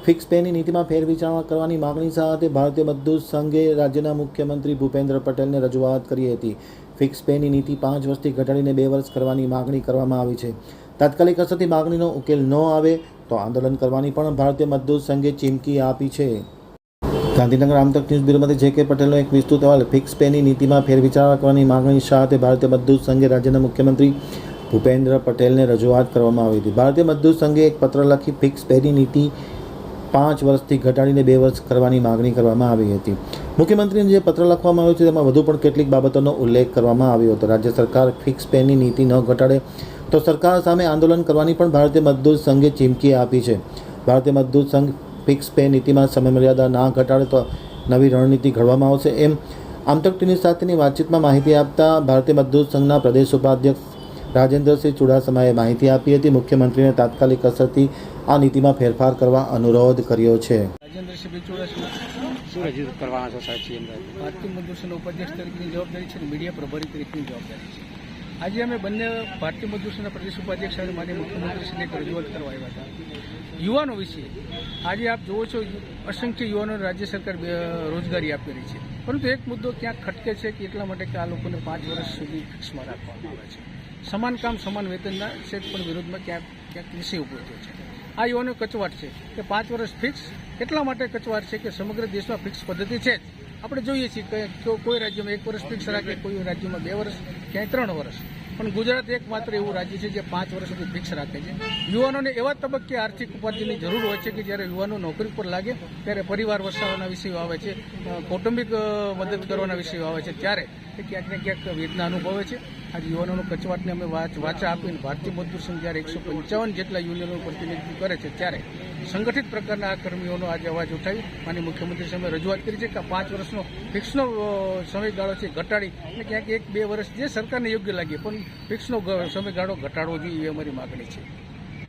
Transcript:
Fix penny નીતિમાં ફેરવિચારણા કરવાની માગણી સાથે ભારતીય મજદૂર સંઘે રાજ્યના મુખ્યમંત્રી ભૂપેન્દ્ર પટેલને રજૂઆત કરી હતી. ફિક્સ પેની નીતિ 5 વર્ષથી ઘટાડીને 2 વર્ષ કરવાની માગણી કરવામાં આવી છે. તાત્કાલિક અસરથી માગણીનો ઉકેલ ન આવે તો આંદોલન કરવાની પણ ભારતીય મજદૂર સંઘે ચીમકી આપી છે. ગાંધીનગર આમતક ન્યૂઝ બ્યુરોમાંથી જે.કે પટેલનો એક વિસ્તૃત અહેવાલ. ફિક્સ પેની નીતિમાં ફેરવિચારણા કરવાની માગણી સાથે ભારતીય મજદૂર સંઘે રાજ્યના મુખ્યમંત્રી ભૂપેન્દ્ર પટેલને રજૂઆત કરવામાં આવી હતી. ભારતીય મજદૂર સંઘે એક પત્ર લખી ફિક્સ પેની નીતિ 5 વર્ષથી ઘટાડીને 2 વર્ષ કરવાની માગણી કરવામાં આવી હતી. મુખ્યમંત્રીને જે પત્ર લખવામાં આવ્યો છે તેમાં વધુ પણ કેટલીક બાબતોનો ઉલ્લેખ કરવામાં આવ્યો હતો. રાજ્ય સરકાર ફિક્સ પેની નીતિ ન ઘટાડે તો સરકાર સામે આંદોલન કરવાની પણ ભારતીય મજદૂર સંઘે ચીમકી આપી છે. ભારતીય મજદૂર સંઘ ફિક્સ પે નીતિમાં સમયમર્યાદા ના ઘટાડે તો નવી રણનીતિ ઘડવામાં આવશે એમ આમતક ટીવી સાથેની વાતચીતમાં માહિતી આપતા ભારતીય મજદૂર સંઘના પ્રદેશ ઉપાધ્યક્ષ રાજેન્દ્રસિંહ ચુડાસમાએ માહિતી આપી હતી. મુખ્યમંત્રીને તાત્કાલિક અસરથી આ નીતિમાં ફેરફાર કરવા અનુરોધ કર્યો છે. રાજેન્દ્રસિંહ ચુડાસમા શું રજૂ કરવાના છો સાહેબ? ભારતીય મજદૂર સંઘના ઉપાધ્યક્ષ તરીકેની જવાબદારી છે અને મીડિયા પ્રભારી તરીકેની જવાબદારી છે. આજે અમે બંને ભારતીય મજદૂર સંઘના પ્રદેશ ઉપાધ્યક્ષ અને માન્ય મુખ્યમંત્રીશ્રીને એક રજૂઆત કરવા આવ્યા હતા. યુવાનો વિશે આજે આપ જુઓ છો, અસંખ્ય યુવાનોને રાજ્ય સરકાર રોજગારી આપી રહી છે, પરંતુ એક મુદ્દો ક્યાંક ખટકે છે કે એટલા માટે કે આ લોકોને 5 વર્ષ સુધી ફિક્સમાં રાખવામાં આવે છે. સમાન કામ સમાન વેતનના છે પણ વિરોધમાં ક્યાંક વિષય ઉભો થયો છે. આ યુવાનો કચવાટ છે કે 5 વર્ષ ફિક્સ એટલા માટે કચવાટ છે કે સમગ્ર દેશમાં ફિક્સ પદ્ધતિ છે જ. આપણે જોઈએ છીએ કે કોઈ રાજ્યમાં 1 વર્ષ ફિક્સ રાખે, કોઈ રાજ્યમાં 2 વર્ષ, ક્યાંય 3 વર્ષ, પણ ગુજરાત એકમાત્ર એવું રાજ્ય છે જે 5 વર્ષ સુધી ફિક્સ રાખે છે. યુવાનોને એવા તબક્કે આર્થિક ઉપાર્જનની જરૂર હોય છે કે જ્યારે યુવાનો નોકરી પર લાગે ત્યારે પરિવાર વસાવવાના વિષયો આવે છે, કૌટુંબિક મદદ કરવાના વિષયો આવે છે, ત્યારે એ ક્યાંક ને ક્યાંક વેદના અનુભવે છે. આજે યુવાનોનો કચવાટને અમે વાચા આપીને ભારતીય મજદૂર સંઘ જ્યારે 155 જેટલા યુનિયનોનું પ્રતિનિધિત્વ કરે છે ત્યારે સંગઠિત પ્રકારના આ કર્મીઓનો આજે અવાજ ઉઠાવી માનનીય મુખ્યમંત્રી સામે રજૂઆત કરી છે કે 5 વર્ષનો ફિક્સનો સમયગાળો છે ઘટાડી અને ક્યાંક 1-2 વર્ષ જે સરકારને યોગ્ય લાગે પણ ફિક્સનો સમયગાળો ઘટાડવો જોઈએ, એ અમારી માગણી છે.